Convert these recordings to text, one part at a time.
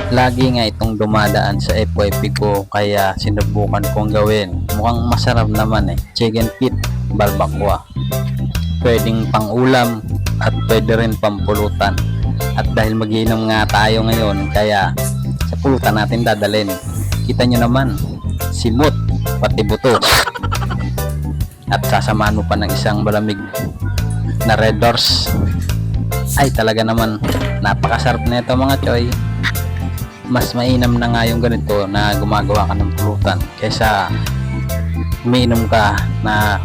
Lagi nga itong dumadaan sa FYP ko kaya sinubukan kong gawin. Mukhang masarap naman eh. Chicken feet balbakwa. Pwedeng pang ulam at pwede rin pampulutan. At dahil magiinom nga tayo ngayon kaya sa pulutan natin dadalhin. Kita nyo naman, simot, pati buto. At sasamahan mo pa ng isang malamig na Red Doors. Ay talaga naman, napakasarap na ito mga choy. Mas mainam na nga yung ganito na gumagawa ka ng pulutan kaysa umiinom ka na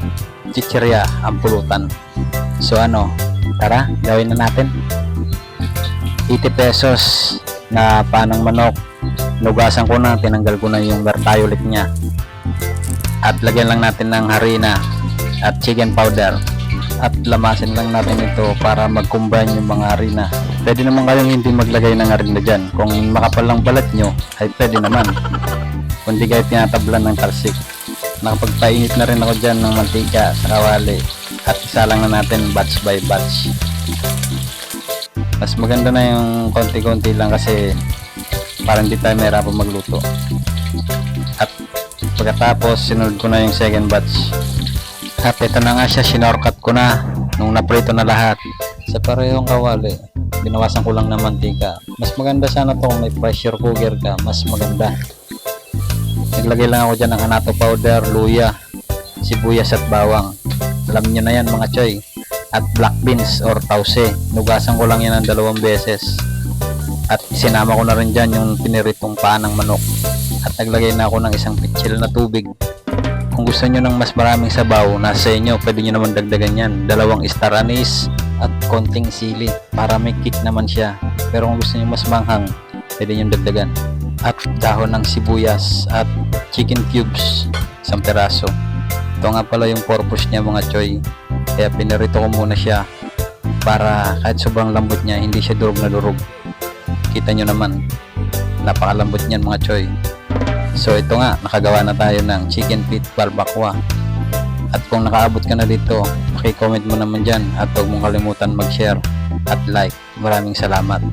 chichirya ang pulutan. So ano, tara gawin na natin. 80 pesos na panang manok, nugasan ko na, tinanggal ko na yung vertiolit nya at lagyan lang natin ng harina at chicken powder at lamasin lang natin ito para mag-combine yung mga harina. Pwede naman kayong hindi maglagay ng harina dyan. Kung makapal lang balat nyo ay pwede naman, kundi kayo tinatablan ng kalsik. Nakapagpainit na rin ako dyan ng mantika sa kawali at isa lang na natin batch by batch. Mas maganda na yung konti-konti lang kasi parang hindi tayo mahirapang magluto. At pagkatapos sinunod ko na yung second batch. At ito na nga siya, sinorkat ko na nung naprito na lahat sa parehong kawali. Binawasan ko lang ng mantika. Mas maganda sana to kung may pressure cooker ka, mas maganda. Naglagay lang ako dyan ng anato powder, luya, sibuyas at bawang. Alam nyo na yan mga choy. At black beans or tause, nugasan ko lang yan ng 2 beses. At sinama ko na rin dyan yung piniritong paa ng manok. At naglagay na ako ng isang pitsil na tubig. Kung gusto nyo ng mas maraming sabaw, nasa inyo, pwede nyo naman dagdagan yan. 2 star anise at konting sili para may kick naman siya. Pero kung gusto nyo mas manghang, pwede nyo dagdagan. At dahon ng sibuyas at chicken cubes, 1 peraso. Ito nga pala yung purpose niya mga choy. Kaya pinirito ko muna siya para kahit sobrang lambot niya, hindi siya durog na durog. Kita nyo naman, napakalambot niyan mga choy. So ito nga, nakagawa na tayo ng chicken feet barbacoa. At kung nakaabot ka na dito, paki-comment mo naman dyan at huwag mong kalimutan mag-share at like. Maraming salamat.